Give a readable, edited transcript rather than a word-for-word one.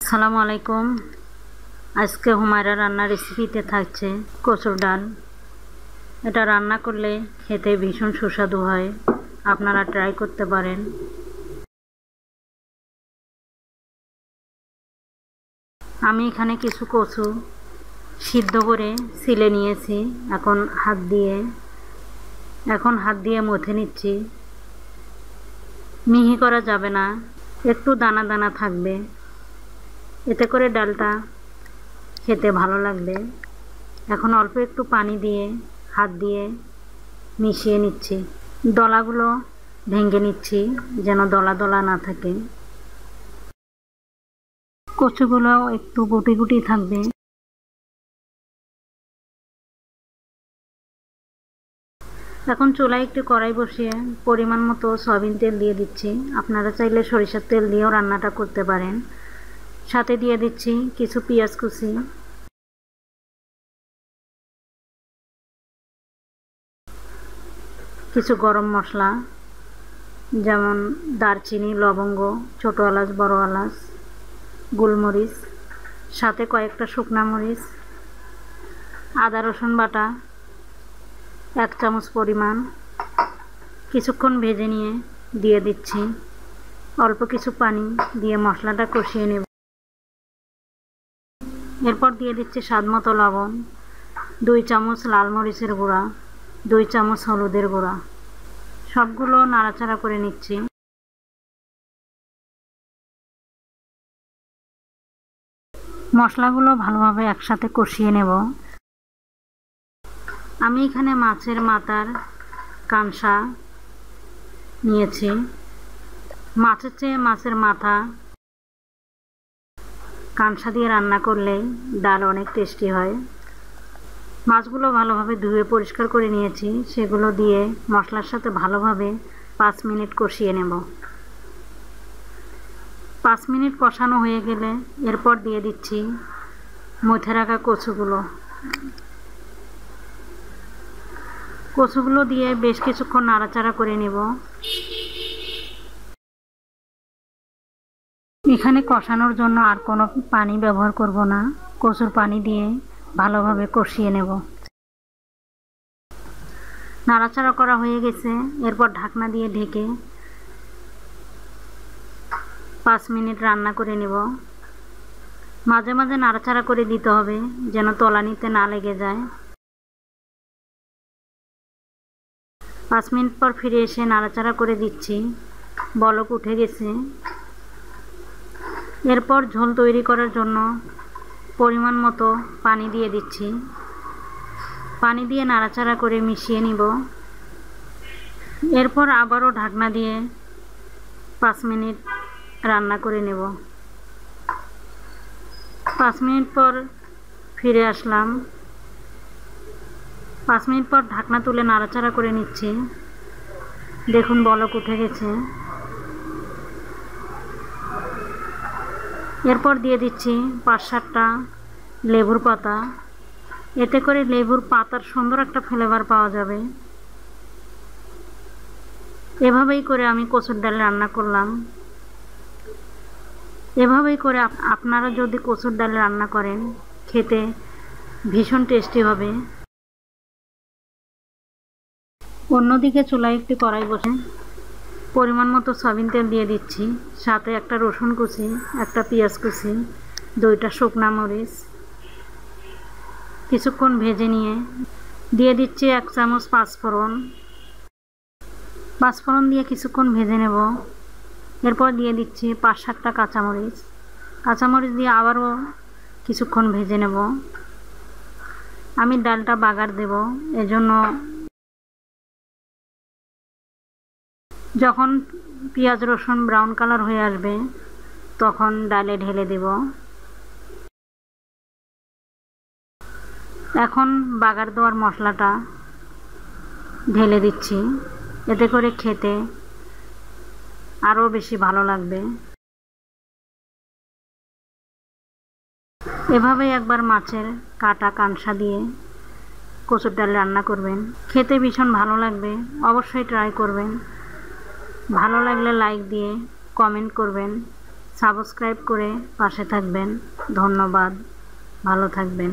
আসসালামু আলাইকুম। আজকে হুমায়রা রান্নার রেসিপিতে থাকছে কচুর ডাল। এটা রান্না করলে খেতে ভীষণ সুস্বাদু হয়, আপনারা ট্রাই করতে পারেন। আমি এখানে কিছু কচু সিদ্ধ করে ছিলে নিয়েছি। এখন হাত দিয়ে মথে নিচ্ছি। মিহি করা যাবে না, একটু দানা দানা থাকবে, এতে করে ডালটা খেতে ভালো লাগবে। এখন অল্প একটু পানি দিয়ে হাত দিয়ে মিশিয়ে নিচ্ছি। দলাগুলো ভেঙে নিচ্ছি যেন দলা দলা না থাকে। কচুগুলো একটু গুটি গুটি থাকবে। এখন চুলায় একটি কড়াই বসিয়ে পরিমাণ মতো সয়াবিন তেল দিয়ে দিচ্ছি। আপনারা চাইলে সরিষার তেল দিয়েও রান্নাটা করতে পারেন। সাথে দিয়ে দিচ্ছি কিছু পেঁয়াজ কুচি, কিছু গরম মশলা যেমন দারচিনি, লবঙ্গ, ছোটো এলাচ, বড় এলাচ, গোলমরিচ, সাথে কয়েকটা শুকনা মরিচ, আদা রসুন বাটা 1 চামচ পরিমাণ। কিছুক্ষণ ভেজে নিয়ে দিয়ে দিচ্ছি অল্প কিছু পানি দিয়ে মশলাটা কষিয়ে নেব। এরপর দিয়ে দিচ্ছি স্বাদ মতো লবণ, 2 চামচ লাল মরিচের গুঁড়া, 2 চামচ হলুদের গুঁড়া। সবগুলো নাড়াচাড়া করে নিচ্ছি। মশলাগুলো ভালোভাবে একসাথে কষিয়ে নেব। আমি এখানে মাছের মাথার কানসা নিয়েছি। মাছের চেয়ে মাছের মাথা কানসা দিয়ে রান্না করলে ডাল অনেক টেস্টি হয়। মাছগুলো ভালোভাবে ধুয়ে পরিষ্কার করে নিয়েছি। সেগুলো দিয়ে মশলার সাথে ভালোভাবে 5 মিনিট কষিয়ে নেব। 5 মিনিট কষানো হয়ে গেলে এরপর দিয়ে দিচ্ছি মথে রাখা কচুগুলো দিয়ে বেশ কিছুক্ষণ নাড়াচাড়া করে নেব। এখানে কষানোর জন্য আর কোনো পানি ব্যবহার করব না, কচুর পানি দিয়ে ভালোভাবে কষিয়ে নেব। নাড়াচাড়া করা হয়ে গেছে। এরপর ঢাকনা দিয়ে ঢেকে 5 মিনিট রান্না করে নেব। মাঝে মাঝে নাড়াচাড়া করে দিতে হবে যেন তলানিতে না লেগে যায়। 5 মিনিট পর ফিরে এসে নাড়াচাড়া করে দিচ্ছি। বলক উঠে গেছে। এরপর ঝোল তৈরি করার জন্য পরিমাণ মতো পানি দিয়ে দিচ্ছি। পানি দিয়ে নাড়াচাড়া করে মিশিয়ে নিব। এরপর আবারও ঢাকনা দিয়ে 5 মিনিট রান্না করে নেব। 5 মিনিট পর ফিরে আসলাম। 5 মিনিট পর ঢাকনা তুলে নাড়াচাড়া করে নিচ্ছি। দেখুন বলক উঠে গেছে। এরপর দিয়ে দিচ্ছি 5-7টা লেবুর পাতা। এতে করে লেবুর পাতার সুন্দর একটা ফ্লেভার পাওয়া যাবে। এভাবেই করে আমি কচুর ডাল রান্না করলাম। এভাবেই করে আপনারা যদি কচুর ডাল রান্না করেন খেতে ভীষণ টেস্টি হবে। অন্যদিকে চুলায় একটি কড়াই বসে পরিমাণ মতো সয়াবিন তেল দিয়ে দিচ্ছি। সাথে একটা রসুন কুচি, একটা পেঁয়াজ কুচি, 2টা শুকনা মরিচ কিছুক্ষণ ভেজে নিয়ে দিয়ে দিচ্ছি 1 চামচ পাঁচফোড়ন। পাঁচফোড়ন দিয়ে কিছুক্ষণ ভেজে নেব। এরপর দিয়ে দিচ্ছি 5-7টা কাঁচামরিচ দিয়ে আবারও কিছুক্ষণ ভেজে নেব। আমি ডালটা বাগার দেব, এজন্য যখন পেঁয়াজ রসুন ব্রাউন কালার হয়ে আসবে তখন ডালে ঢেলে দেব। এখন বাগার দেওয়ার মশলাটা ঢেলে দিচ্ছি। এতে করে খেতে আরও বেশি ভালো লাগবে। এভাবেই একবার মাছের কাটা কানসা দিয়ে কচুর ডাল রান্না করবেন, খেতে ভীষণ ভালো লাগবে। অবশ্যই ট্রাই করবেন। ভালো লাগলে লাইক দিয়ে কমেন্ট করবেন, সাবস্ক্রাইব করে পাশে থাকবেন। ধন্যবাদ, ভালো থাকবেন।